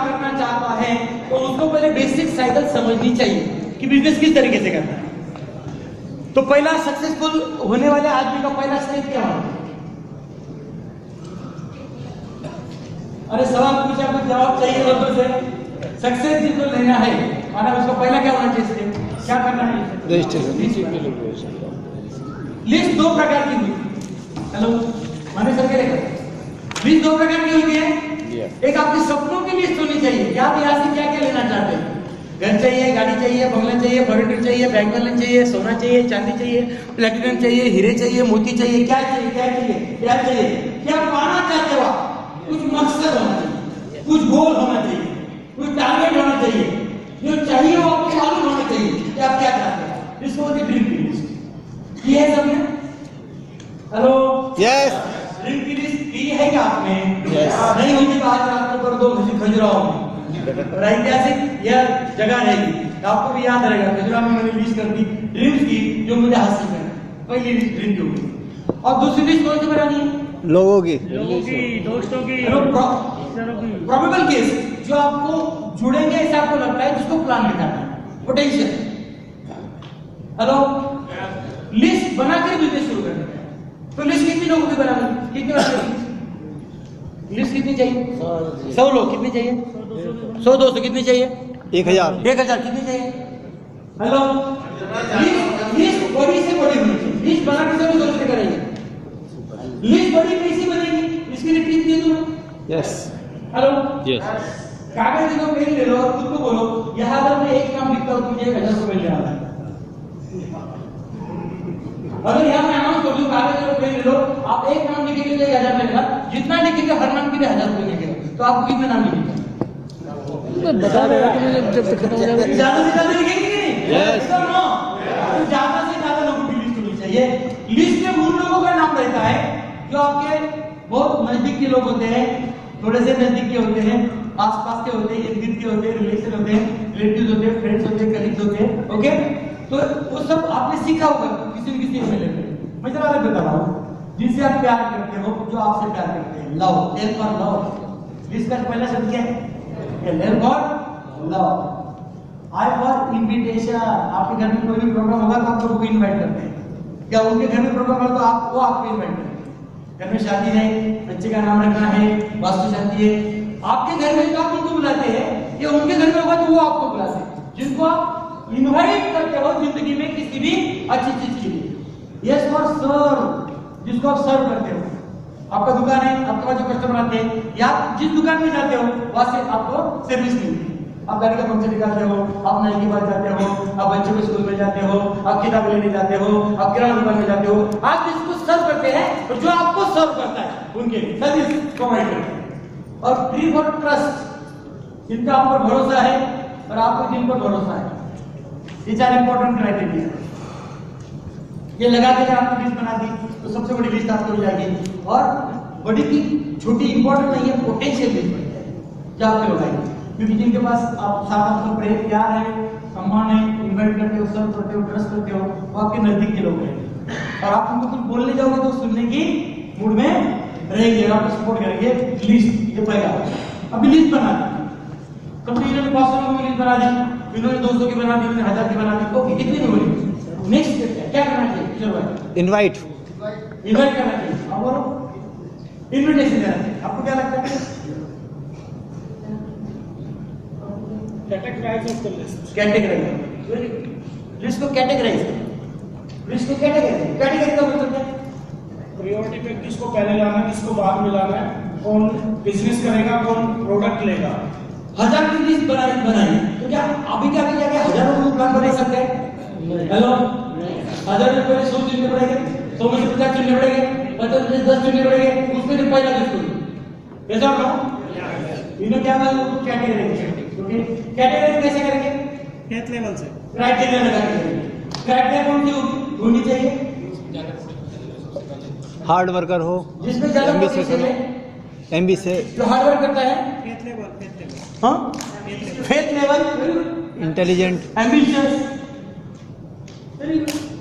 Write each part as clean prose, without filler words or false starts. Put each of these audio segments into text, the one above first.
करना चाहता है तो उसको पहले बेसिक साइकिल समझनी चाहिए कि बिजनेस किस तरीके से करना है। तो पहला सक्सेसफुल होने वाले आदमी का पहला स्टेप क्या होगा? अरे सवाल पूछा, कुछ जवाब चाहिए लोगों से। सक्सेस जिसको लेना है माना उसको पहला क्या होना चाहिए? क्या करना है? लिस्ट दो प्रकार की होती। हेलो माने सर, क्या लिस्ट दो प्रकार की होती है। एक आपके सपनों की लिस्ट होनी चाहिए कि आप यहाँ से क्या क्या लेना चाहते हैं। घर चाहिए, गाड़ी चाहिए, बंगला चाहिए, फर्नीचर चाहिए, बैंक बैलेंस चाहिए, सोना चाहिए, चांदी चाहिए, प्लेटिनम चाहिए, हीरे चाहिए, मोती चाहिए, क्या चाहिए, क्या चाहिए, क्या चाहिए, क्या पाना चाहते हो आप? कुछ मकसद होना चाहिए, कुछ गोल होना चाहिए, कुछ टारगेट होना चाहिए, जो चाहिए वो आपको मालूम होना चाहिए कि आप क्या चाहते हैं। इसको होती है ड्रीम की लिस्ट। ये है सबने? Hello yes. ड्रीम की लिस्ट की है क्या आपने? Yes. नहीं होगी तो आज रात को कर दो खजुराहो में। और ऐतिहासिक यह जगह रहेगी, आपको भी याद रहेगा। खजुराहो में मैंने लिस्ट कर दी ड्रीम्स की जो मुझे हासिल करना है। पहली लिस्ट ड्रीम की होगी। और दूसरी लिस्ट कौन सी बनानी है? लोगों की, दोस्तों की, प्रोबेबल केस जो आपको जुड़ेंगे ऐसा आपको लगता है, जिसको प्लान दिखाना है, पोटेंशियल। हेलो लिस्ट बनाकर बिजनेस शुरू करना है। तो लिस्ट कितनी लोगों की बनानी? कितनी बनानी? लिस्ट कितनी चाहिए? 100 लोग। कितनी चाहिए? 100 200 कितनी चाहिए? 1000 1000 कितनी चाहिए? हेलो लिस्ट बड़ी से बड़ी होनी चाहिए। लिस्ट बना के सभी सोच के करेंगे। लिस्ट बड़ी कैसी बनेगी इसके लिए टिप दे दूं। Yes hello yes. कागज देखो, पेन ले लो और खुद को बोलो, यहाँ अगर मैं एक नाम लिखता हूँ तो मुझे 1000 रुपए मिल रहा है। अगर यहाँ मैं अनाउंस कर दूं, कागज लो, पेन ले लो, आप एक नाम लिखेंगे तो 1000 मिलेगा। जितना लिखेंगे हर नाम के लिए 1000 रुपए मिलेगा। तो आपको कितने नाम लिखेंगे? बता रहे हो मुझे जब तक खत्म हो जाएगा। ज्यादा से ज्यादा लिखेंगे कि नहीं? यस। ज्यादा से ज्यादा लोगों की लिस्ट होनी चाहिए। लिस्ट में उन लोगों का नाम रहता है जो आपके बहुत नजदीक के लोग होते हैं, थोड़े से नजदीक के होते हैं, आसपास के होते हैं, इर्द गिर्द के होते हैं, रिलेशन होते हैं, रिलेटिव्स होते हैं, फ्रेंड्स होते हैं, कलीग्स होते हैं। ओके, तो वो सब आपने सीखा होगा किसी न किसी को मिले। मैं जरा अलग बता रहा हूँ, जिनसे आप प्यार करते हो, जो आपसे प्यार करते हैं, लव, एल फॉर लव। इसका पहला शब्द क्या है? L for love. I for invitation. आपके घर में कोई भी प्रोग्राम होगा तो आप लोगों को इनवाइट करते हैं। क्या उनके घर में प्रोग्राम होगा तो आप वो आपको इनवाइट करते हैं। घर में शादी है, बच्चे का नाम रखना है, वास्तु शादी है, आपके घर में तो आप उनको बुलाते हैं, या उनके घर में होगा तो वो आपको बुलाते हैं। जिनको आप इनवाइट करते हो जिंदगी में किसी भी अच्छी चीज के लिए। यस फॉर सर्व, जिसको आप सर्व करते हो। आपका दुकान है, आपके पास जो कस्टमर आते हैं, या आप जिस दुकान में जाते हो वहां से आपको सर्विस मिलती है। आप गाड़ी का पंक्चर निकालते हो, आप नाई के पास जाते हो, आप बच्चों को स्कूल में जाते हो, आप किताब लेने जाते हो, आप किराना दुकान में जाते हो। आप जिसको सर्व करते हैं और जो आपको सर्व करता है उनके लिए सर्विस प्रोवाइड करते हैं। और फ्री फॉर ट्रस्ट, जिनका आप पर भरोसा है और आपको जिन पर भरोसा है। ये 4 इंपॉर्टेंट क्राइटेरिया है। ये लगा के आपने लिस्ट बना दी तो सबसे बड़ी लिस्ट आपको हो जाएगी। और बड़ी की छोटी इंपॉर्टेंट नहीं है, पोटेंशियल लिस्ट बन जाएगी जो आपके लोग आएंगे। क्योंकि जिनके पास आप साथ आपका प्रेम, प्यार है, सम्मान है, इन्वाइट करते हो, सर्व करते हो, ट्रस्ट करते हो, वो आपके नजदीक के लोग हैं। और आप उनको कुछ बोलने जाओगे तो सुनने की मूड में रहेंगे और आपको सपोर्ट करेंगे। लिस्ट ये पहला। अभी लिस्ट बना दी, कभी इन्होंने 500 लोगों की लिस्ट बना दी, इन्होंने 200 की बना दी, इन्होंने 1000 की बना दी। ओके, कितनी नहीं बोली। नेक्स्ट क्या करना चाहिए? चलो भाई, इनवाइट करना चाहिए। अब बोलो, इन्विटेशन देना चाहिए। आपको क्या लगता है? Categorize of the list. Categorize, list को कैटेगराइज करो। लिस्ट को कैटेगरी का मतलब क्या है? प्रायोरिटी पे किसको पहले लाना है, किसको बाद में लाना है, कौन बिजनेस करेगा, कौन प्रोडक्ट लेगा। 1000 की लिस्ट बनाई तो क्या अभी क्या जाके हजारों लोग प्लान बना सकते हैं? हेलो 1000 रुपए 100 चुनने पड़ेंगे, 100 में से 50 चुनने पड़ेंगे, 50 में से 10 चुनने पड़ेंगे, उसमें से पहला लिस्ट ऐसा होगा। इन्होंने क्या बोला? कैटेगरी। ओके, कैटेगरी कैसे करेंगे? हेल्थ लेवल से क्राइटेरिया लगा के करेंगे। क्राइटेरिया कौन सी होनी चाहिए? हार्ड वर्कर हो, जिसमें ज्यादा पोटेंशियल है, एमबी से जो हार्ड वर्क करता है, फेथ लेवल, हाँ, फेथ लेवल, इंटेलिजेंट, एम्बिशियस।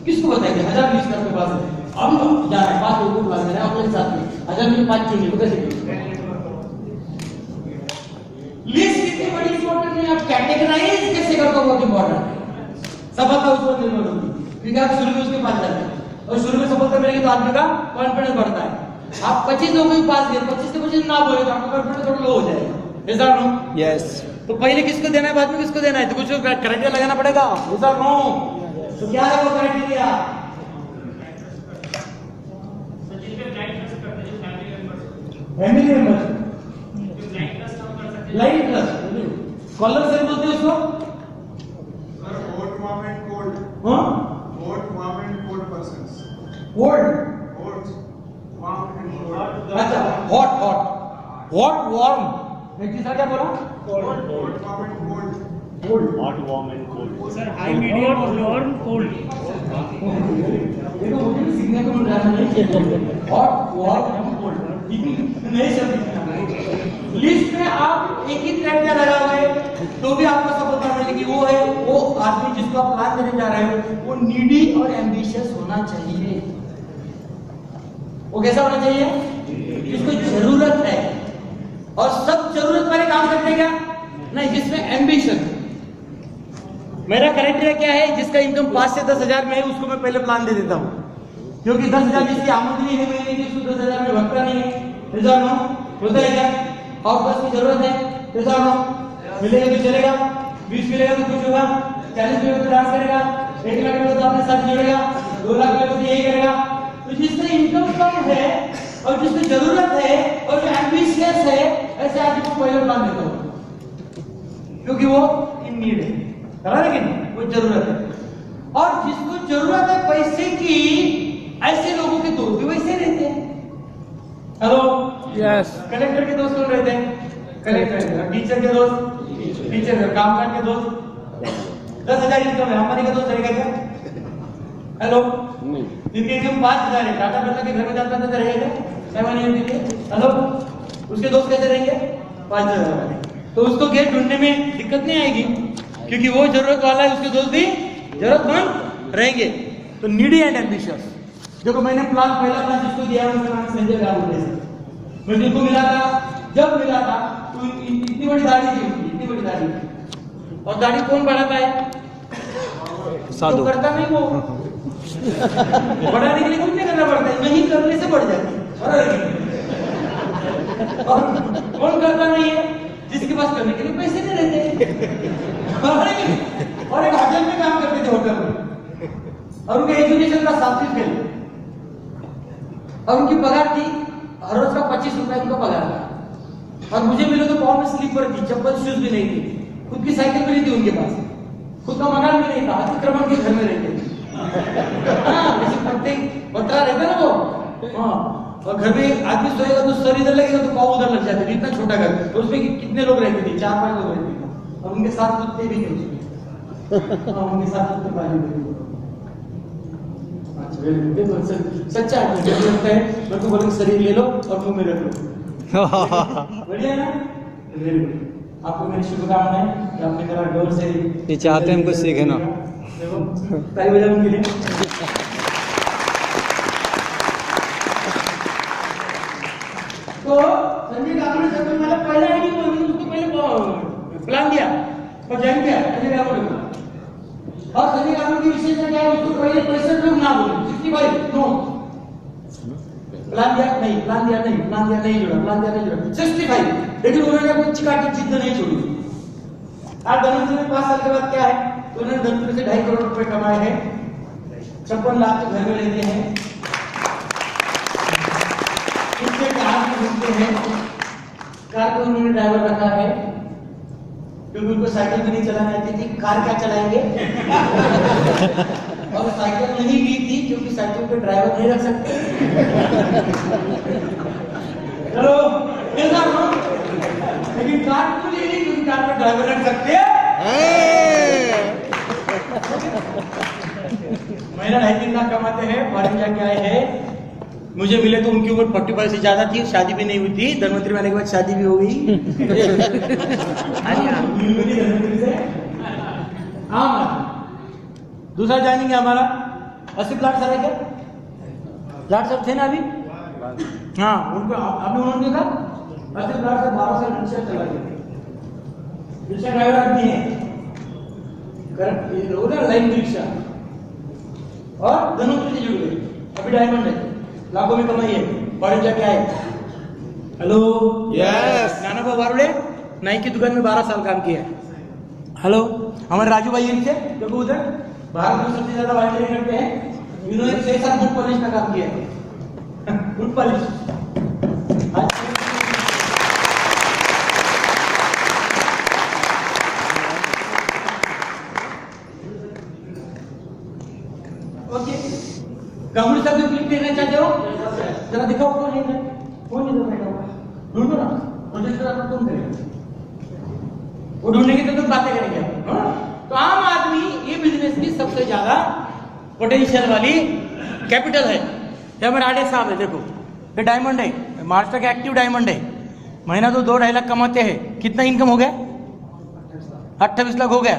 किसको बताएंगे? 1000 लिस्ट आपके पास है, अब जा रहा है 5 लोगों को बुला रहे हैं अपने साथ में, 1000 में 5 चुनिए। कैसे लिस्ट कैटेगराइज कैसे करते हो बहुत इंपॉर्टेंट है। सफलता उस पर निर्भर होगी क्योंकि आप शुरू में उसके पास जाते हैं और शुरू में सफलता मिलेगी तो आदमी का कॉन्फिडेंस बढ़ता है। आप 25 लोगों के पास गए, 25 से 25 ना बोले तो आपका कॉन्फिडेंस थोड़ा लो हो जाएगा। ऐसा नो? यस। तो पहले किसको देना है, बाद में किसको देना है, तो कुछ क्राइटेरिया लगाना पड़ेगा। ऐसा नो? तो क्या है वो criteria? Family members, light trust, caller से बोलते हैं उसको। Vote warrant code. हाँ? Vote warrant code persons. Word, Vote warrant code. अच्छा, हॉट वार्म। एक तीसरा क्या बोला? Vote warrant code. hot, warm and cold. Sir high medium और लोअर कोल्ड। देखो मुझे भी सीखने को मिल रहा है। हॉट वार्म कोल्ड नए शब्द। लिस्ट में आप एक ही क्राइटेरिया लगा हुए तो भी आपको सफलता मिलेगी। वो है वो आदमी जिसको आप प्लान करने जा रहे हो वो नीडी और एम्बिशियस होना चाहिए। वो कैसा होना चाहिए? जिसको जरूरत है। और सब जरूरत वाले काम करते हैं क्या? नहीं, जिसमें एम्बिशन। मेरा क्राइटेरिया क्या है? जिसका इनकम 5 से 10 हजार में है उसको मैं पहले प्लान दे देता हूँ, क्योंकि 10 हजार जिसकी आमदनी है महीने की उसको 10 हजार में भटका नहीं है। होता है क्या? और बस की जरूरत है, मिलेगा तो चलेगा, 20 मिलेगा तो कुछ होगा, 40 मिलेगा तो डांस करेगा, 1 लाख मिलेगा तो अपने साथ जोड़ेगा, 2 लाख मिलेगा तो यही करेगा। तो जिसका इनकम कम है और जिसको जरूरत है और जो एम्बिशियस है ऐसे आदमी को पहले प्लान देता हूँ, क्योंकि वो इन नीड है। लेकिन वो जरूरत है। और जिसको जरूरत है पैसे की, ऐसे लोगों के दोस्त भी वैसे रहते हैं। Hello, yes. कलेक्टर के दोस्त कौन रहते हैं? कलेक्टर। टीचर के दोस्त टीचर, कामगार के दोस्त। 10,000 इनकम है, अंबानी का दोस्त रहेगा क्या? हेलो, जिनके इनकम 5,000 है, टाटा बिरला के घर में जाता था रहेगा 7 ईयर के लिए। हेलो, उसके दोस्त कैसे रहेंगे? 5,000 वाले। तो उसको गेट ढूंढने में दिक्कत नहीं आएगी, क्योंकि वो जरूरत वाला है, उसके दोस्त भी जरूरतमंद रहेंगे। तो नीडी एंड एम्बिशियस। देखो मैंने पहला प्लान जिसको दिया उसका नाम संजय गांगुली है। मैं जिनको मिला था, जब मिला था तो इतनी बड़ी दाढ़ी थी उसकी, इतनी बड़ी दाढ़ी थी। और दाढ़ी कौन बढ़ाता है? साधु। तो करता नहीं वो। बढ़ाने के लिए कुछ नहीं करना पड़ता है, नहीं करने से बढ़ जाती है। और कौन करता नहीं है? जिसके पास करने के लिए पैसे नहीं रहते। और एक होटल में काम करते थे, होटल में, और उनके एजुकेशन का 7वीं फेल, और उनकी पगार थी हर रोज का 25 रुपए उनका पगार था। और मुझे मिले तो पाँव में स्लीपर थी, चप्पल शूज भी नहीं थी, खुद की साइकिल भी नहीं थी उनके पास, खुद का मकान भी नहीं था, अतिक्रमण के घर में रहते थे। प्रत्येक बता रहता ना वो। हाँ, और घर में आदमी सोएगा तो सर इधर लगेगा तो पाँव उधर लग जाते थे, इतना छोटा घर। तो उसमें कितने लोग रहते थे? 4-5 लोग रहते थे, और उनके साथ कुत्ते भी थे उसमें। उनके साथ कुत्ते पाले हुए थे। सच्चा है, मुझे लगता है। मेरे को बोलेंगे शरीर ले लो और मुंह में रख लो। बढ़िया ना? Very good. आपको मेरी शुभकामनाएं कि आपने मेरा डोर से ये चाहते हैं हम कुछ सीखे ना। ताली बजाओ उनके लिए। तो संजय गांगुली सर ने मतलब पहला आईडी को उसको पहले प्लान दिया और ज्वाइन किया संजय गांगुली को। और संजय गांगुली की विशेषता क्या है? उसको पहले 65 लोग ना बोले, 65 नो। प्लान दिया नहीं, प्लान दिया नहीं, प्लान दिया नहीं जुड़ा, प्लान दिया नहीं जुड़ा, 65। लेकिन उन्होंने अपनी चिकाटी जिद नहीं छोड़ी। आज धनवंतरी में 5 साल के बाद क्या है? तो उन्होंने धनवंतरी से 2.5 करोड़ रुपए कमाए हैं, 56 लाख के घर में रहते हैं, उससे कार में घूमते हैं। कार को उन्होंने ड्राइवर रखा है, क्योंकि उनको साइकिल भी नहीं चलानी आती थी, कार क्या चलाएंगे? और साइकिल नहीं ली थी क्योंकि साइकिल पे ड्राइवर नहीं रख सकते। चलो ऐसा हो, लेकिन कार क्यों ले ली? क्योंकि कार पे ड्राइवर रख सकते हैं। महीना 2.5-3 लाख कमाते हैं, फॉरेन जाके आए हैं। मुझे मिले तो उनकी उम्र 45 से ज्यादा थी, शादी भी नहीं हुई थी। धनवंतरी में आने के बाद शादी भी हो गई। दूसरा ज्वाइनिंग है हमारा 80 प्लाट सर है क्या? प्लाट सब थे ना अभी? हाँ, उनको अभी उन्होंने देखा 80 प्लाट से 12 साल नीचे चला गया। रिक्शा ड्राइवर आदमी है, करेक्ट, ये लोग ना लाइन रिक्शा, और दोनों से जुड़ गए, अभी डायमंड है, लाखों में कमाई है, कॉलेज जाके आए। Hello, Yes. नाना बाबू बारुड़े नाई की दुकान में 12 साल काम किया है। हेलो, हमारे राजू भाई है नीचे, देखो उधर, भारत में सबसे ज्यादा वाइल्ड करते हैं, इन्होंने 6 साल बुट पॉलिश का काम किया है। बुट पॉलिश। ओके, गांगुली साहब की क्लिप देखना चाहते हो? जरा दिखाओ कौन है इधर? कौन इधर बैठा हुआ है? ढूंढो ना, प्रोजेक्टर आपको कौन करेगा? वो ढूंढेंगे तो तुम बातें करेंगे, हाँ? तो आम आदमी ये बिजनेस की सबसे ज्यादा पोटेंशियल वाली कैपिटल है। ये हमारे आड़े साहब है, देखो ये डायमंड है, महाराष्ट्र का एक्टिव डायमंड है, महीना तो 2-2.5 लाख कमाते हैं। कितना इनकम हो गया? 28 लाख हो गया।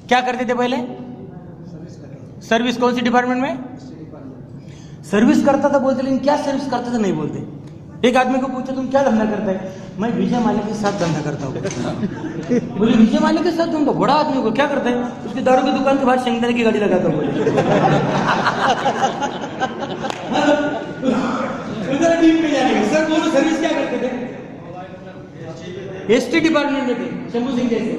क्या करते थे पहले? सर्विस। कौन सी डिपार्टमेंट में? सर्विस करता था बोलते, लेकिन क्या सर्विस करता था नहीं बोलते। एक आदमी को पूछा तुम क्या धंधा करता है? मैं विजय माल्या के साथ धंधा करता हूँ। बोले विजय माल्या के साथ धंधा? बड़ा आदमी को क्या करता है? उसकी दारू की दुकान के बाहर शंकर की गाड़ी लगाता हूँ। सर बोलो सर्विस क्या करते थे? एसटी डिपार्टमेंट में थे, शंभू सिंह जैसे।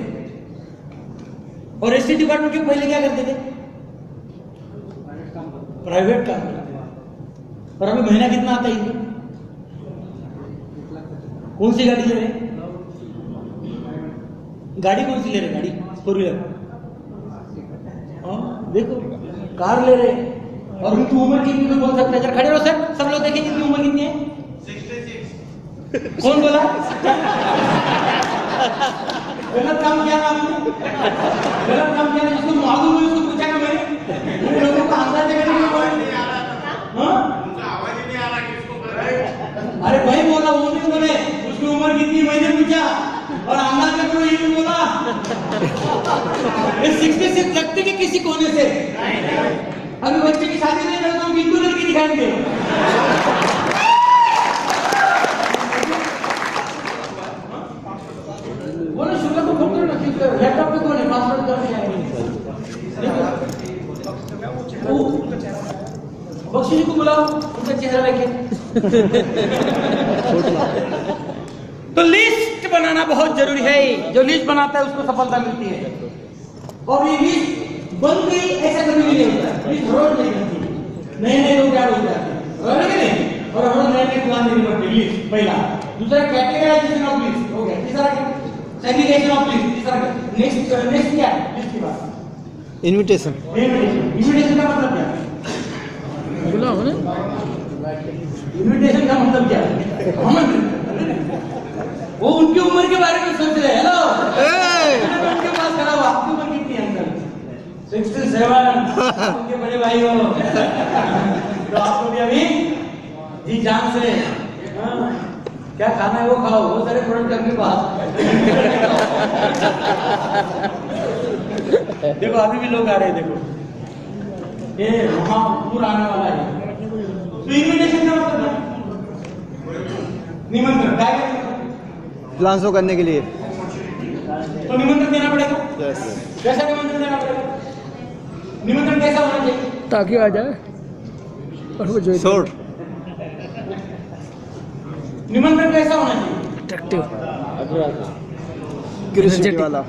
और एसटी डिपार्टमेंट के पहले क्या करते थे? प्राइवेट काम करते थे। और अभी महीना कितना आता है इनको? कौन सी गाड़ी ले रहे? गाड़ी कौन सी ले रहे? गाड़ी 4 व्हीलर, देखो कार ले रहे। और उनकी उम्र कितनी तो बोल सकते हैं? जरा खड़े रहो सर, सब लोग देखें कितनी उम्र कितनी है? 66। कौन बोला? गलत काम किया ना आपने? गलत काम किया? जिसको मालूम है उसको पूछा ना मैंने? उन लोगों को अंदाजा करने की कोई, हाँ? आवाज ही नहीं आ रहा किसको कर रहे हैं? अरे भाई बोला, वो नहीं बोले उसकी उम्र कितनी मैंने पूछा और अंदाजा करो ये भी बोला। ये 66 लगती कि किसी कोने से? अभी बच्चे की शादी नहीं करता हूँ, कितनी लड़की दिखाएंगे? बोलो शुक्ला को फोन करो ना, लैपटॉप पे कौन है? पासवर्ड करने आएंगे। बख्शी जी को बुलाओ, उनका चेहरा लेके। तो लिस्ट बनाना बहुत जरूरी है। जो लिस्ट बनाता है उसको सफलता मिलती है। और ये लिस्ट बन गई ऐसा कभी भी नहीं होता। लिस्ट रोज नहीं बनती, नए लोग क्या होते हैं, और नए प्लान नहीं बनते। लिस्ट पहला। दूसरा कैटेगराइजेशन ऑफ लिस्ट हो गया। तीसरा सेग्रीगेशन ऑफ लिस्ट। तीसरा नेक्स्ट क्या है लिस्ट के बाद? इनविटेशन। इनविटेशन का मतलब क्या है? इनविटेशन का मतलब क्या है? वो उनकी उम्र के बारे में सोच रहे हैं। हेलो, उनके पास खड़ा हुआ, आपकी उम्र कितनी है अंकल? 67। उनके बड़े भाई हो तो आपको भी अभी जी जान से, हाँ, क्या खाना है वो खाओ, वो सारे प्रोडक्ट अपने पास। देखो अभी भी लोग आ रहे हैं, देखो ये महापुर आने वाला है। तो इनविटेशन का मतलब है निमंत्रण। क्या है? प्लान शो करने के लिए। तो निमंत्रण देना पड़ेगा। यस। कैसा निमंत्रण देना पड़ेगा? निमंत्रण कैसा होना चाहिए ताकि आ जाए और वो जो शॉर्ट निमंत्रण कैसा होना चाहिए? अट्रैक्टिव क्यूरियोसिटी वाला।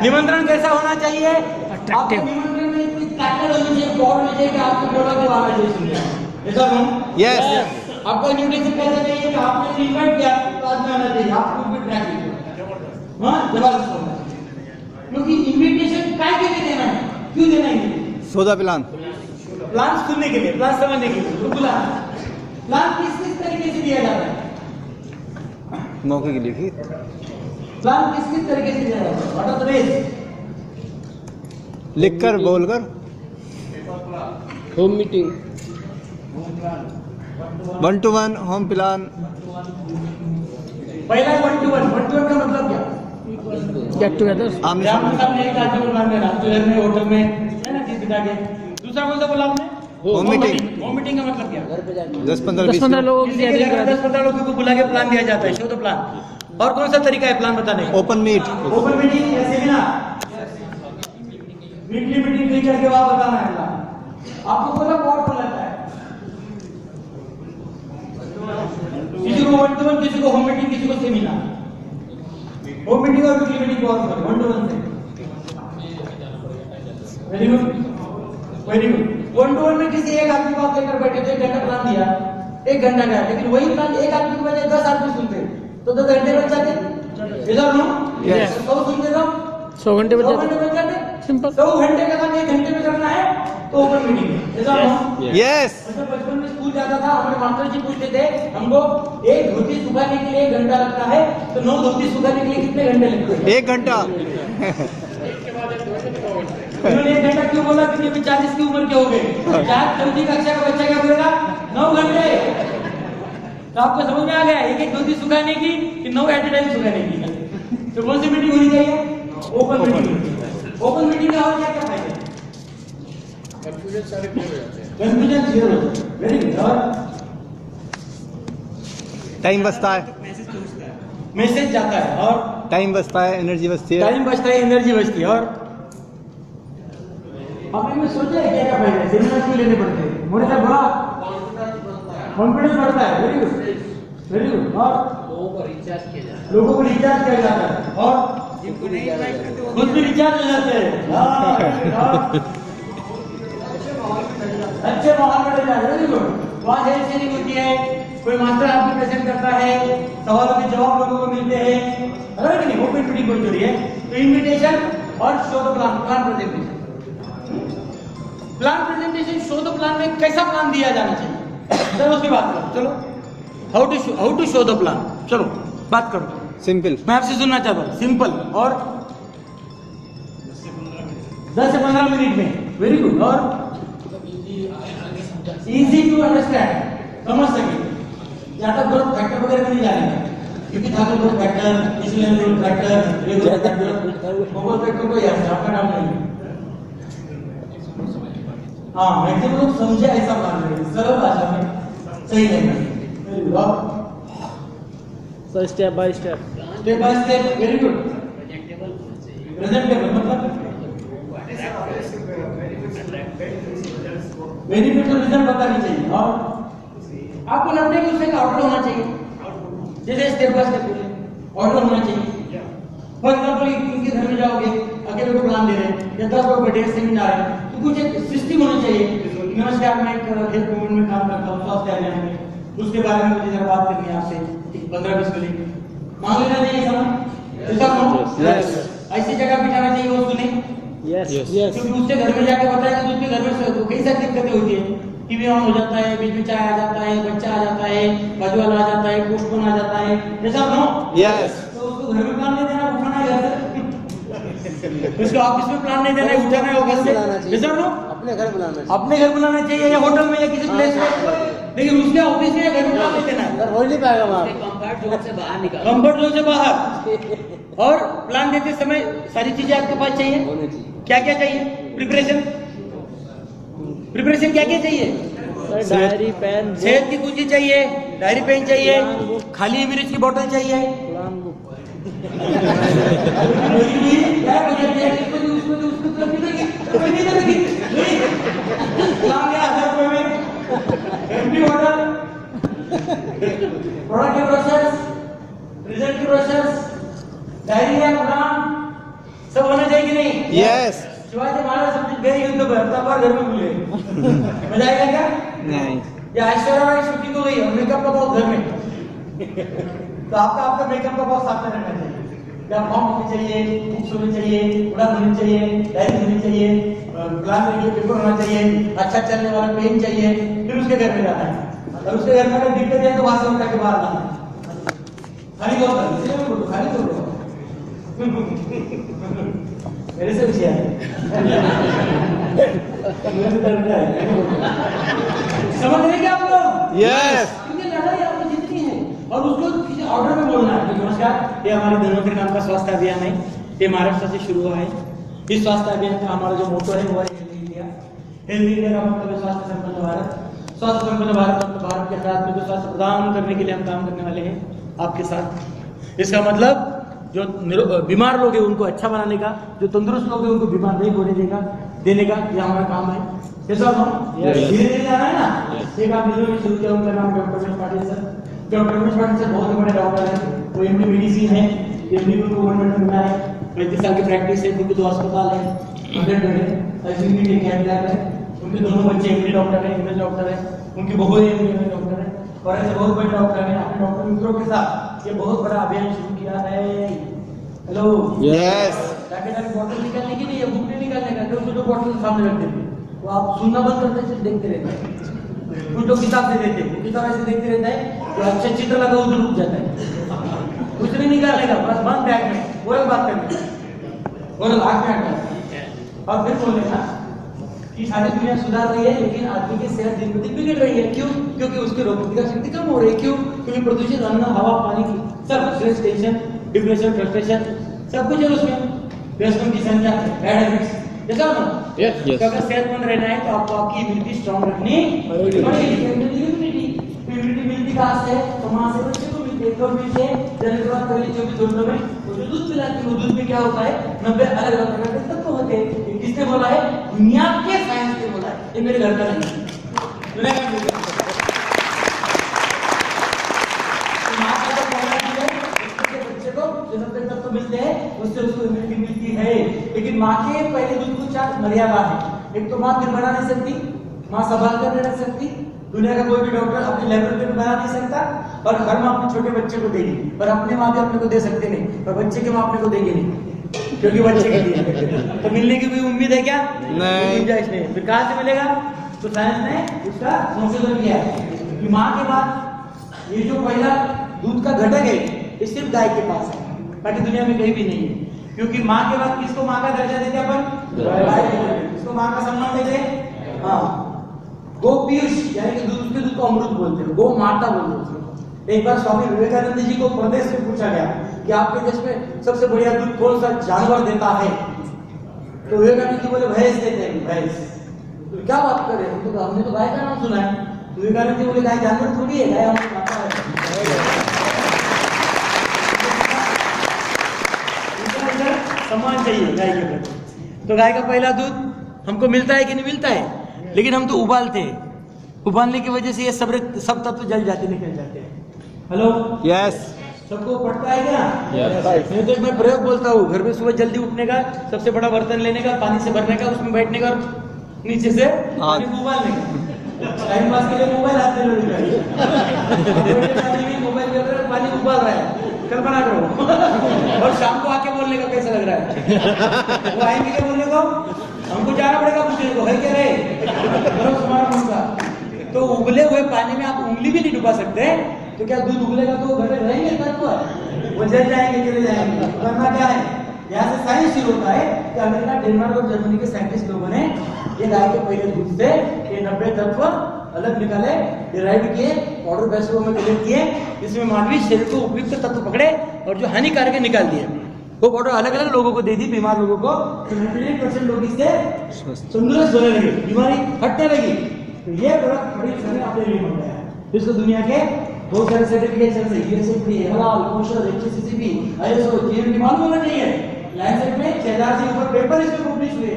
निमंत्रण कैसा होना चाहिए? आपके निमंत्रण में इतनी ताकत होनी चाहिए, गौर होनी चाहिए कि आपको बोला तो आना चाहिए सुनने। ऐसा नो? यस। आपका इनविटेशन कैसा चाहिए कि आपने इनवाइट किया तो आदमी आना चाहिए, आपको भी ट्रैक कीजिए। हाँ, जबरदस्त होना चाहिए। क्योंकि इनविटेशन काय के लिए देना है? क्यों देना है? सौदा प्लान। प्लान सुनने के लिए, प्लान समझने के लिए। तो बुलाना। प्लान किस तरीके से दिया जाता है? मौके के लिए फिर प्लान किस तरीके से दिया जाता है? What are the ways? लिखकर बोलकर। Home meeting, 1-to-1 home plan. पहला 1-to-1 का मतलब क्या? Get together. सामने एक आदमी को बुलाना है, रेस्टोरेंट में, होटल में, है ना, किसी का के। दूसरा कौन सा बोला आपने? होम मीटिंग होम मीटिंग का मतलब क्या? 10-15 लोगों की गैदरिंग करा 10-15 लोगों को बुला के प्लान दिया जाता है, शो द प्लान। और कौन सा तरीका है प्लान बताने का? ओपन मीट ओपन मीटिंग या सेमिनार, वीकली मीटिंग नहीं करके वहां बताना है प्लान। आपको पूरा बोर्ड पर लगता है, किसी को 1-to-1, किसी को होम मीटिंग, किसी को सेमिनार। होम मीटिंग और वीकली मीटिंग को 1-to-1 से। Very good, very good. 1-to-1 में किसी एक आदमी को आप लेकर बैठे थे, 1 घंटा प्लान दिया, 1 घंटा गया, लेकिन वही प्लान एक आदमी की बजाय 10 आदमी सुनते तो 10 घंटे बच जाते। इधर नो Yes. 100 सुनते तो 100 घंटे बच 100 जाते। घंटे बच जाते। सिंपल। 100 घंटे का काम 1 घंटे में करना है तो ओपन मीटिंग है। इधर नो यस जब बचपन में स्कूल जाता था, हमारे मास्टर जी पूछते थे हमको, एक धोती सुखाने के लिए 1 घंटा लगता है, तो 9 धोती सुखाने के लिए कितने घंटे लगते हैं? 1 घंटा उन्होंने 1 घंटा क्यों बोला? क्योंकि अभी 40 की उम्र के हो गए। 4 कक्षा का बच्चा क्या बोलेगा? 9 घंटे। तो आपको समझ में आ गया एक धोती सुखाने की कि 9 एट ए टाइम सुखाने की? तो कौन सी मीटिंग होनी चाहिए? Open meeting. ओपन मीटिंग का और क्या क्या फायदा? कंफ्यूजन क्लियर हो जाए। Very good. और टाइम बचता है, मैसेज जाता है, और टाइम बचता है, एनर्जी बचती है। टाइम बचता है, एनर्जी बचती है। और आपने में सोचा है क्या क्या फायदा है? सेमिनार क्यों लेने पड़ते हैं? मोटे साहब बोला कॉन्फिडेंस बढ़ता है। Very good, very good. और लोगों को रिचार्ज किया जाता है, और खुद भी रिचार्ज हो जाते हैं। अच्छे माहौल में रहना है। Very good. वहाँ हेल्थ शेयरिंग होती है, कोई मास्टर आपको प्रेजेंट करता है, सवालों के जवाब लोगों को मिलते हैं, है कि नहीं? ओपन मीटिंग कोई चोरी है। तो इन्विटेशन और show the plan, plan presentation. Plan presentation, show the plan में कैसा प्लान दिया जाना चाहिए, चलो उसकी बात करो। चलो how to show the plan, चलो बात करो। सिंपल। मैं आपसे सुनना चाहता हूँ, सिंपल और 10 से 15 मिनट में। Very good. और इजी टू अंडरस्टैंड, समझ सके। ज्यादा ग्रोथ फैक्टर वगैरह नहीं जाने, क्योंकि था ग्रोथ फैक्टर, इसलिए ग्रोथ फैक्टर, ये ग्रोथ फैक्टर, ग्रोथ फैक्टर को याद है, आपका नाम नहीं। हाँ, मैक्सिमम लोग समझे ऐसा मान रहे हैं, सरल भाषा में सही नहीं। So step by step, very good. Presentable मतलब बेनिफिट और रिजल्ट बतानी चाहिए, और आपको लगता है कि उसमें ऑर्डर होना चाहिए, जैसे स्टेप बाय स्टेप ऑर्डर होना चाहिए। फॉर एग्जाम्पल, इनके घर में जाओगे, अकेले को प्लान दे रहे हैं, या 10 लोग बैठे हैं, सेमिनार है, तो कुछ एक सिस्टम होनी चाहिए। नमस्कार, मैं एक हेल्थ मूवमेंट में काम करता हूँ, स्वास्थ्य अभियान में, उसके बारे में मुझे जरा बात करनी है आपसे 15-20 मिनट। मांग लेना चाहिए समय, ऐसा हो ऐसी जगह बिठाना चाहिए वो सुने। यस क्योंकि उसके घर में जाके बताया कि उसके घर में कई सारी दिक्कतें होती है, टीवी ऑन हो जाता है, बीच में चाय आ जाता है, बच्चा आ जाता है, बाजू वाला आ जाता है, पोस्टमैन आ जाता है, ऐसा नो। यस। तो उसको घर में प्लान नहीं देना, उठाना है घर से। उसको ऑफिस में प्लान नहीं देना है, उठाना है घर से, ऐसा नो। अपने घर बुलाना चाहिए, या होटल में, या किसी प्लेस में, लेकिन उसके ऑफिस में या घर में प्लान नहीं देना है। हो नहीं पाएगा वहाँ। कंफर्ट जोन से बाहर। और प्लान देते समय सारी चीजें आपके पास चाहिए। क्या क्या चाहिए? प्रिपरेशन क्या क्या चाहिए? डायरी, पेन, सेहत की कुंजी चाहिए, डायरी पेन चाहिए, खाली मिर्च की बोतल चाहिए। Plan book. क्या बजट है? इसको भी, उसको भी, उसको तो नहीं लगी, कोई नहीं लगी। प्लान क्या 1000 रुपए में? एमटी बोतल, प्रोडक्ट के प्रोसेस, रिजल्ट की प्रोसेस, डायरी या प्लान सब होना चाहिए कि नहीं? यस। शिवाजी महाराज सब गए युद्ध पर, तब और घर में भूले। मजा आएगा क्या? नहीं। या ऐश्वर्या राय शूटिंग हो गई और मेकअप का बॉक्स घर में, तो आपका मेकअप का बॉक्स साथ में रहना चाहिए। या फॉर्म होनी चाहिए, बुक्स होनी चाहिए, उड़ान होनी चाहिए, डायरी होनी चाहिए, प्लान में जो पेपर होना चाहिए, अच्छा चलने वाला पेन चाहिए। फिर उसके घर में जाना है, और उसके घर में अगर दिक्कत है तो वहां से उठा के बाहर लाना है। खाली दो खाली दो मेरे से पूछिए समझ रहे क्या आप लोग? यस। क्योंकि लड़ाई आपको जितनी है, और उसको किसी ऑर्डर में बोलना है। नमस्कार, ये हमारे धनवंतरी नाम का स्वास्थ्य अभियान है, ये महाराष्ट्र से शुरू हुआ है। इस स्वास्थ्य अभियान का हमारा जो मोटो है वो है इंडिया। हेल्थ इंडिया का मतलब है स्वास्थ्य संपन्न भारत। स्वास्थ्य संपन्न भारत मतलब भारत के हालात में जो स्वास्थ्य प्रदान करने के लिए हम काम करने वाले हैं आपके साथ। इसका मतलब जो बीमार लोग हैं उनको अच्छा बनाने का, जो तंदुरुस्त लोग हैं उनको बीमार नहीं होने देने का, ये हमारा काम है। कैसा धीरे धीरे जाना है ना। एक आप में शुरू किया, उनका नाम doctor Ramesh Patil sir. Doctor Ramesh Patil sir बहुत बड़े डॉक्टर हैं, वो एमडी मेडिसिन है, एमडी को गवर्नमेंट में है, 35 साल की प्रैक्टिस है, उनके 2 अस्पताल है, 100 बेड है, आईसीयू के कैंप लैब है, उनके दोनों बच्चे एमडी डॉक्टर है, एमएस डॉक्टर है, उनकी बहू एमडी डॉक्टर है, और ऐसे बहुत बड़े डॉक्टर हैं। अपने डॉक्टर मित्रों के साथ ये बहुत बड़ा अभियान शुरू किया है। Hello yes. जाके बॉटल निकालने की नहीं है, बुक नहीं निकालने का, तो जो बॉटल सामने रख देते वो आप सुनना बंद करते सिर्फ देखते रहते हैं। कुछ लोग किताब से देते हैं, किताब ऐसे देखते रहता है तो अच्छा चित्र लगा उधर रुक जाता है, कुछ नहीं निकालने का, बस बंद बैग में वो बात करनी और आग में हटना और फिर बोलने का कि सारी दुनिया सुधार रही है लेकिन आदमी की सेहत दिन प्रतिदिन बिगड़ रही है। क्यों? क्योंकि उसकी रोग प्रतिरोधक शक्ति कम हो रही है। क्यों? क्योंकि प्रदूषित अन्न, हवा, पानी की सब स्ट्रेस, टेंशन, डिप्रेशन, फ्रस्ट्रेशन सब कुछ है उसमें। व्यसनों की संख्या, बैड हैबिट्स, जैसा ना यस यस। अगर सेहतमंद रहना है तो आपको आपकी इम्यूनिटी स्ट्रांग रखनी पड़ेगी। इम्यूनिटी मिलती कहाँ से? तो माँ से बच्चे को मिलती है। कब मिलती है? जन्म के बाद पहले 24 घंटों में वो जो दूध पिलाती है, वो दूध में क्या होता है? 90 अलग अलग प्रकार के तत्व होते हैं। ये किसने बोला है? दुनिया के साइंस ने बोला है, ये मेरे घर का नहीं है। दुनिया का नहीं है। माँ का जो पहला चीज है, उसके बच्चे को जो 90 तत्व मिलते हैं, उससे उसको इम्यूनिटी मिलती है। लेकिन माँ के पहले दूध को 4 मर्यादा है। एक तो माँ फिर बना नहीं सकती, माँ संभाल कर नहीं रख सकती, दुनिया का कोई भी डॉक्टर अपनी लेबोरेटरी में बना नहीं सकता, और हर माँ अपने छोटे बच्चे को देगी, पर अपने माँ भी अपने को दे सकते नहीं, पर बच्चे के माँ अपने को देगी नहीं, क्योंकि बच्चे के लिए तो मिलने की कोई उम्मीद है क्या? नहीं। गुंजाइश नहीं। फिर कहाँ से मिलेगा? तो साइंस ने उसका संशोधन किया है कि माँ के बाद ये जो पहला दूध का घटक है ये सिर्फ गाय के पास है, बाकी दुनिया में कहीं भी नहीं है। क्योंकि माँ के बाद किसको माँ का दर्जा देते अपन? गाय को। किसको माँ का सम्मान देते? हाँ, गो पीयूष, यानी कि दूध, उसके दूध को अमृत बोलते हैं, गो माता बोलते हैं उसको। एक बार स्वामी विवेकानंद जी को प्रदेश से पूछा गया कि आपके देश में सबसे बढ़िया दूध कौन सा जानवर देता है? तो विवेकानंद जी बोले भैंस देते हैं, भैंस। तो क्या बात कर रहे हैं? तो हमने तो गाय का नाम सुना है। तो विवेकानंद जी बोले गाय जानवर थोड़ी है, गाय हमारी माता है। सम्मान चाहिए गाय के प्रति। तो गाय का पहला दूध हमको मिलता है कि नहीं मिलता है? लेकिन हम तो उबालते हैं, उबालने की वजह से ये सब तत्व जल जाते, निकल जाते हैं। Hello yes. सबको पड़ता है क्या? Yes. नहीं तो मैं प्रयोग बोलता हूँ, घर में सुबह जल्दी उठने का, सबसे बड़ा बर्तन लेने का, पानी से भरने का, उसमें बैठने का, नीचे से पानी को उबालने का। टाइम पास के लिए मोबाइल हाथ में लेने का, मोबाइल चल रहा है, पानी उबाल रहा है, कल्पना करो। और शाम को आके बोलने का कैसा लग रहा है? वो आएंगे क्या बोलने को? हमको जाना पड़ेगा पूछने को, है क्या रे? तो उबले हुए पानी में आप उंगली भी नहीं डुबा सकते, तो क्या दूध उबलेगा तो घर में रहेंगे तत्व? वो जल जाएंगे, चले जाएंगे। करना क्या है? यहाँ से साइंस शुरू होता है कि अमेरिका, डेनमार्क और जर्मनी के साइंटिस्ट लोगों ने ये गाय के पहले दूध से ये 90 तत्व अलग निकाले, डिराइव किए, पाउडर वैसलों में कलेक्ट किए, इसमें मानवीय शरीर को उपयुक्त तत्व पकड़े और जो हानिकारक है निकाल दिए। वो पाउडर अलग अलग लोगों को दे दी, बीमार लोगों को, तो 98% लोग इससे तंदुरुस्त होने लगे, बीमारी हटने लगी। तो ये प्रोडक्ट बड़ी समय अपने लिए बन गया है, जिसको दुनिया के बहुत सारे सर्टिफिकेशन से यूएसएफडी, हलाल, कोशर, एचएसीसीबी, आईएसओ, जीएमटी मालूम होना चाहिए। लैंसेट में 6000 से ऊपर पेपर इसमें पब्लिश हुए।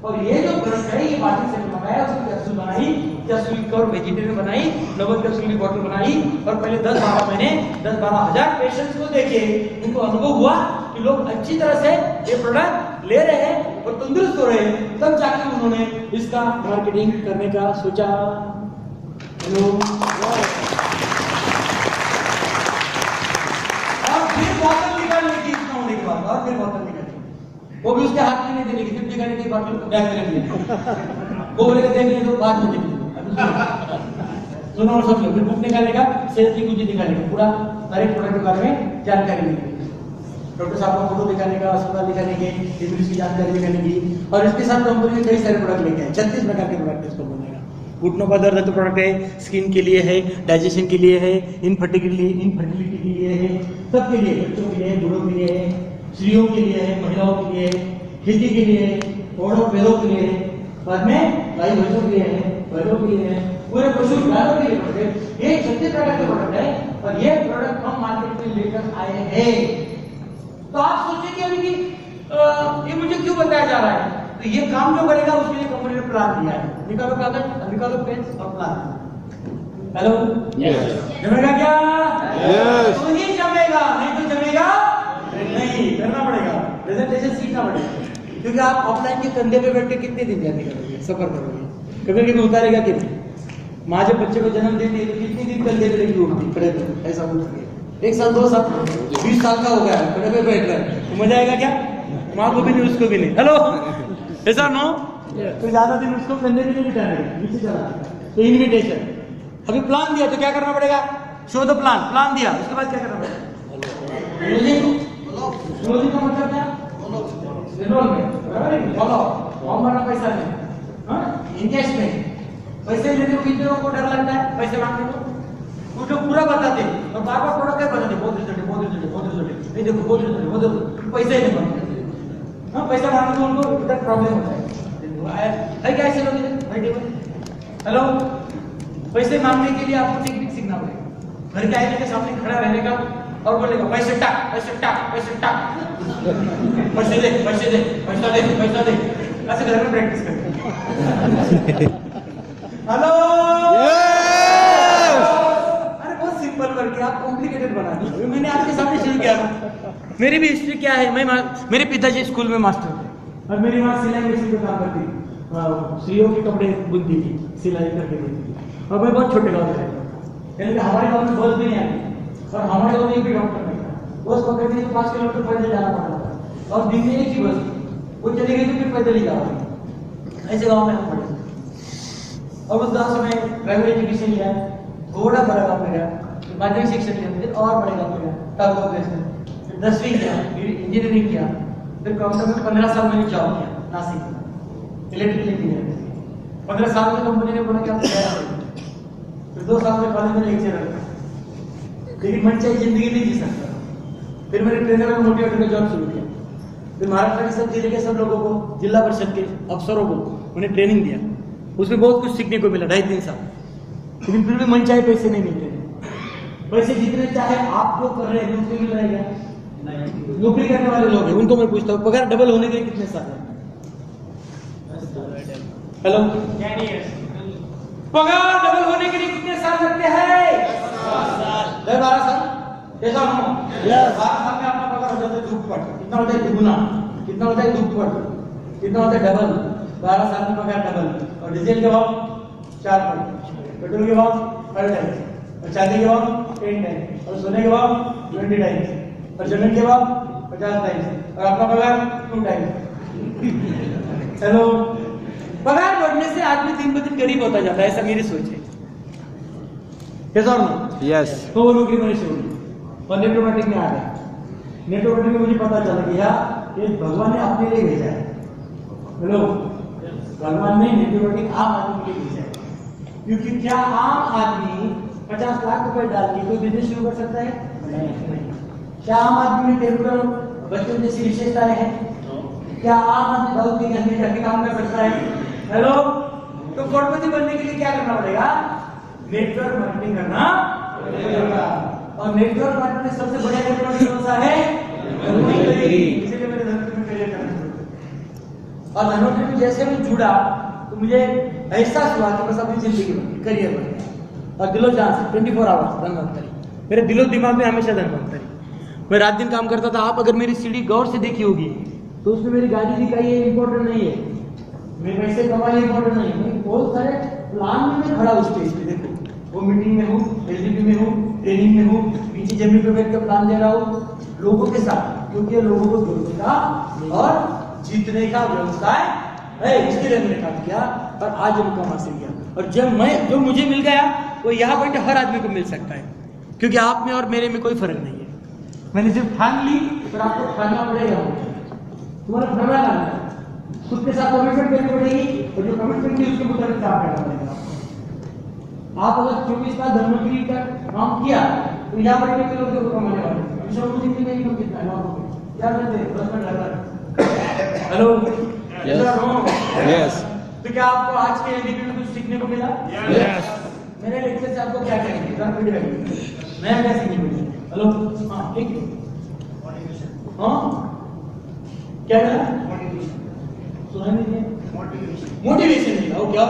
और ये जो प्रोडक्ट है ये पार्टी से मंगाया, उसकी कैप्सूल बनाई, कैप्सूल की और वेजिटेरियन बनाई, 90 कैप्सूल की बोतल बनाई, और पहले 10-12 महीने 10-12 हजार पेशेंट्स को देखे, उनको अनुभव हुआ कि लोग अच्छी तरह से ये प्रोडक्ट ले रहे हैं और तंदुरुस्त हो रहे हैं। तब जाकर उन्होंने इसका मार्केटिंग करने का सोचा। हेलो, और फिर बोतल निकालने की इतना होने के बाद, और फिर बोतल निकालने, वो भी उसके हाथ में नहीं देने की, फिर निकालने की बोतल बैग में रख लिया। वो बोले देख ले तो बाद में देख ले, सुनो और समझो। फिर बुक निकालेगा, सेल्स की कुंजी निकालेगा, पूरा हर एक प्रोडक्ट के बारे में जानकारी मिलेगी। डॉक्टर साहब को फोटो दिखाने का, अस्पताल दिखाने की, इंग्लिश की जानकारी दिखाने की, और इसके साथ कंपनी के कई सारे प्रोडक्ट लेके आए, 36 प्रकार के प्रोडक्ट इसको बनेगा। घुटनों का दर्द तो प्रोडक्ट है, स्किन के लिए है, डाइजेशन के लिए है, इनफर्टिलिटी के लिए है, सबके लिए, बच्चों के लिए, बूढ़ों के लिए है, स्त्रियों के लिए है, महिलाओं के लिए, खेती के लिए, औरों पैरों के लिए, बाद में गाय भैंसों के लिए है, बैलों के लिए है, पूरे पशु जानवरों के लिए प्रोडक्ट, ये 36 प्रकार के प्रोडक्ट है और ये प्रोडक्ट हम मार्केट में लेकर आए हैं। तो आप सोचिए कि अभी ये मुझे क्यों बताया जा रहा है? तो ये काम जो करेगा उसके लिए कंपनी ने प्लान दिया है। निकालो कागज, निकालो पेन और प्लान। हेलो, जमेगा क्या? Yes. तो ही जमेगा, नहीं तो जमेगा नहीं। करना पड़ेगा, प्रेजेंटेशन सीखना पड़ेगा, क्योंकि आप ऑफलाइन के कंधे पे बैठ के कितने दिन याद करोगे, सफर करोगे, कभी कभी उतारेगा कि नहीं? माँ जब बच्चे को जन्म देती है तो कितनी दिन कंधे पे लेके उठती, खड़े पे ऐसा उठती है। 1 साल 2 साल 20 साल का हो गया, खड़े पे बैठ रहा है, तो मजा आएगा क्या? माँ को भी नहीं, उसको भी नहीं। हेलो, ऐसा नो? तो ज्यादा दिन उसको कंधे पे नहीं बिठाने, नीचे चला। तो इन्विटेशन अभी प्लान दिया तो क्या करना पड़ेगा? शो द प्लान दिया, उसके बाद क्या करना पड़ेगा? क्लोजिंग का मतलब क्या? एनरोलमेंट, फॉलो, फॉर्म भरना, पैसा नहीं, एंगेजमेंट। पैसे लेने को कितने लोगों को डर लगता है पैसे मांगने को? कुछ लोग पूरा बताते और बार बार प्रोडक्ट क्या बताते, बहुत रिजल्ट, नहीं देखो बहुत रिजल्ट, पैसे नहीं मांगते। हाँ, पैसा मांगने को उनको इधर प्रॉब्लम होता है क्या ऐसे लोग? हेलो, पैसे मांगने के लिए आपको टेक्निक सीखना पड़ेगा। घर के आईने के सामने खड़ा रहने का और बोलेगा पैसे टाक, पैसे टाक, पैसे टाक, पैसे दे, पैसे दे, पैसा दे, पैसा दे, ऐसे घर में प्रैक्टिस करते। हेलो, अरे बहुत सिंपल करके आप कॉम्प्लिकेटेड बना दिए। मैंने आपके सामने शुरू किया। मेरी भी हिस्ट्री क्या है? मेरे पिताजी स्कूल में मास्टर थे और मेरी माँ सिलाई मशीन पे काम करती थी, स्त्रियों के कपड़े बुनती थी, सिलाई करके देती थी। और मैं बहुत छोटे गाँव में रहता था, यानी कि हमारे गाँव में बस भी नहीं आती और हमारे गाँव में एक भी डॉक्टर नहीं था। बस पकड़ती तो 5 किलोमीटर पैदल जाना पड़ता था और दिन में एक ही बस, वो चली गई तो फिर पैदल ही जाओगे। ऐसे गाँव में हम पढ़े और उस गाँव से मैं प्राइमरी एजुकेशन लिया, थोड़ा बड़ा गाँव में गया, माध्यमिक शिक्षा लिया, फिर और बड़े गाँव में गया, तब फिर 10वीं किया, इंजीनियरिंग किया, फिर कॉम्प्यूटर में 15 साल मैंने जॉब किया नासिक इलेक्ट्रिकल इंजीनियर। 15 साल में कंपनी ने बोला कि आप तैयार हो। फिर 2 साल में कॉलेज में लेक्चर रखा, लेकिन मन चाहिए जिंदगी नहीं जी सकता। फिर मैंने ट्रेनर और मोटिवेटर का जॉब शुरू किया। फिर महाराष्ट्र के सब जिले के सब लोगों को, जिला परिषद के अफसरों को उन्हें ट्रेनिंग दिया। उसमें बहुत कुछ सीखने को मिला 2.5-3 साल, लेकिन फिर भी मन चाहे पैसे नहीं मिलते। पैसे जितने चाहे आप जो कर रहे हैं उससे मिल रहा है क्या? नौकरी करने वाले लोग हैं उनको मैं पूछता हूँ पगार डबल होने के लिए कितने साल है? हेलो, पगार डबल होने के लिए कितने साल लगते हैं? 12 साल। कैसा हो? 12 साल में अपना पगार हो जाता है दुगुना। कितना होता है दुगुना? कितना होता है दुगुना? कितना होता है डबल? 12 साल में पगार डबल। और डीजल के भाव 4 टाइम, पेट्रोल के भाव 5 टाइम, और चांदी के भाव 10 टाइम, और सोने के भाव 20 टाइम, और जमीन के भाव 50 टाइम, और अपना पगार 2 टाइम। हेलो, पगार बढ़ने से आदमी दिन ब दिन गरीब होता जाता है, ऐसा मेरी सोच है। कैसा हो? Yes. तो वो नौकरी मैंने शुरू की और नेटवर्किंग में आ गया। नेटवर्किंग में मुझे पता चला कि यार ये भगवान ने अपने लिए भेजा है। हेलो, भगवान ने नेटवर्किंग आम आदमी के लिए भेजा है, क्योंकि क्या आम आदमी 50 लाख रुपए डाल के कोई बिजनेस शुरू कर सकता है? नहीं। क्या आम आदमी में टेबुलर बच्चों जैसी विशेषताएं हैं? क्या आम आदमी बहुत ही गंदे जाके काम कर सकता है? हेलो, तो करोड़पति बनने के लिए क्या करना पड़ेगा? नेटवर्क मार्केटिंग करना पड़ेगा। और नेटवर्क मार्केटिंग में सबसे बढ़िया नेटवर्क कौन सा है? धन्वंतरी। इसीलिए मैंने धन्वंतरी में करियर करना शुरू किया। और धन्वंतरी में जैसे मैं जुड़ा तो मुझे एहसास हुआ कि बस अपनी जिंदगी बन करियर बन गया। और दिलो जान से 24 आवर्स धन्वंतरी, मेरे दिलो दिमाग में हमेशा धन्वंतरी। मैं रात दिन काम करता था। आप अगर मेरी सीढ़ी गौर से देखी होगी तो उसमें मेरी गाड़ी दिखाई है, इंपॉर्टेंट नहीं है, मेरे पैसे कमाए इंपॉर्टेंट नहीं है, बहुत सारे प्लान में मैं खड़ा हूँ स्टेज पे। देखो, वो मीटिंग में हूँ, एलडीपी में हूँ, ट्रेनिंग में हूँ, पीछे जमीन पे बैठ कर प्लान दे रहा हूँ लोगों के साथ, क्योंकि लोगों को जोड़ने का और जीतने का व्यवसाय है। इसके लिए मैंने काम किया और आज मुकाम हासिल किया। और जो मुझे मिल गया वो यहाँ बैठे हर आदमी को मिल सकता है, क्योंकि आप में और मेरे में कोई फर्क नहीं है। मैंने सिर्फ ठान ली, पर आपको ठानना पड़ेगा, तुम्हारा ठाना लाना है, खुद के साथ कमिटमेंट करनी पड़ेगी और जो कमिटमेंट है उसके मुताबिक काम करना पड़ेगा। आप अगर 24 साल धर्मगिरी का काम किया तो यहाँ पर कितने लोग जो कमाने वाले कितना क्या करते हैं? Hello, Yes. तो क्या आपको आज के एनडीपी में कुछ सीखने को मिला? Yes. मेरे लेक्चर से आपको क्या करेंगे? नया क्या सीखने को मिला? हेलो, हाँ ठीक है। हाँ क्या मिला? सुना नहीं? मोटिवेशन मिला। ओके,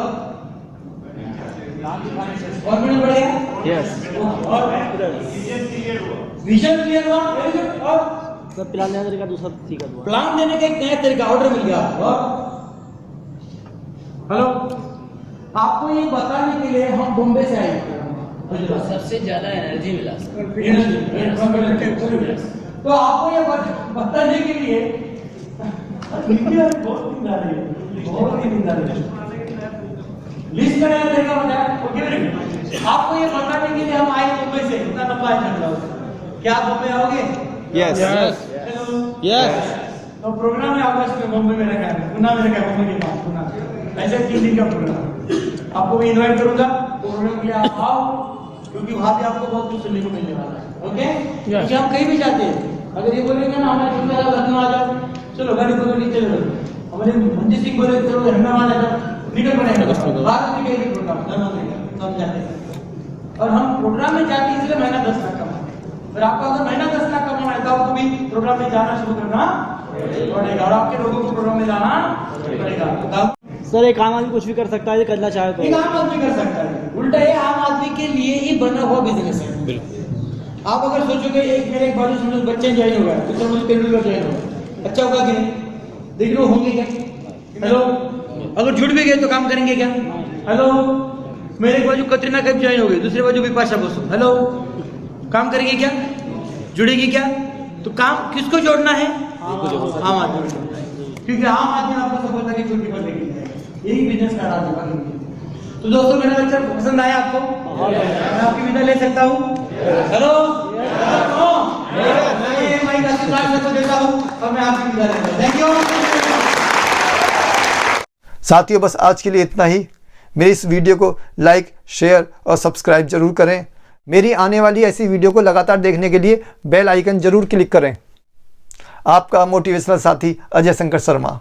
कॉन्फिडेंस बढ़ गया? यस और विजन क्लियर हुआ? Very good. और सर प्लान देने तरीका दूसरा सीखा हुआ प्लान देने का एक नया तरीका, ऑर्डर मिल गया। और हेलो, आपको ये बताने के लिए हम बॉम्बे से आए हैं। सबसे ज्यादा एनर्जी मिला सर। तो आपको ये बताने के लिए बहुत नींद आ रही है, बहुत ही नींद आ रही है। लिस्ट का नया तरीका बताया। ओके, आपको ये बताने के लिए हम आए मुंबई से। इतना लंबा है चल रहा है। क्या आप मुंबई आओगे? Yes. Hello, Yes. तो प्रोग्राम है अगस्त में मुंबई में रखा है, पुणे में रखा है, मुंबई के पास पुणे। ऐसे 3 दिन का प्रोग्राम आपको मैं इनवाइट करूंगा। प्रोग्राम के लिए आप आओ, क्योंकि वहां भी आपको बहुत कुछ सुनने को मिलने वाला है। ओके, क्योंकि हम कहीं भी जाते हैं, अगर ये बोलेंगे ना हमारे घर लखनऊ आ जाओ, चलो गाड़ी पकड़ के चलो। हमारे मंजी सिंह बोले चलो अहमदाबाद आ जाओ, निकल पड़ेगा। बाहर निकल के प्रोग्राम हम जाते हैं, और हम प्रोग्राम में जाते हैं इसलिए महीना 10 लाख कमाना। और आपको अगर महीना 10 लाख कमाना है तो आपको भी प्रोग्राम में जाना शुरू करना पड़ेगा, और आपके लोगों को प्रोग्राम में जाना पड़ेगा। सर एक आम आदमी कुछ भी कर सकता है, करना चाहे तो एक आम आदमी कर सकता है। उल्टा ये आम आदमी के लिए ही बना हुआ बिजनेस है। आप अगर सोचोगे मेरे एक बाजू समझो बच्चे ज्वाइन हो गए, दूसरा मुझे तेंदुलकर ज्वाइन हो गए, अच्छा होगा कि नहीं? देख लो होंगे क्या? हेलो, अगर जुड़ भी गए तो काम करेंगे क्या? हेलो, मेरे एक बाजू कतरीना कैफ ज्वाइन हो गई, दूसरे बाजू बिपाशा बसु, हेलो, काम करेंगे क्या? जुड़ेगी क्या? तो काम किसको जोड़ना है? आम आदमी को, क्योंकि आम आदमी आपको सफलता की छोटी पर लेके जाएगा। यही बिजनेस का राज है। तो दोस्तों, मेरा लेक्चर पसंद आया आपको? मैं आपकी विदा ले सकता हूँ? हेलो, मैं माइक आशीर्वाद को देता हूँ और मैं आपकी विदा लेता हूँ। Thank you. साथियों, बस आज के लिए इतना ही। मेरी इस वीडियो को लाइक, शेयर और सब्सक्राइब जरूर करें। मेरी आने वाली ऐसी वीडियो को लगातार देखने के लिए बेल आइकन जरूर क्लिक करें। आपका मोटिवेशनल साथी अजय शंकर शर्मा।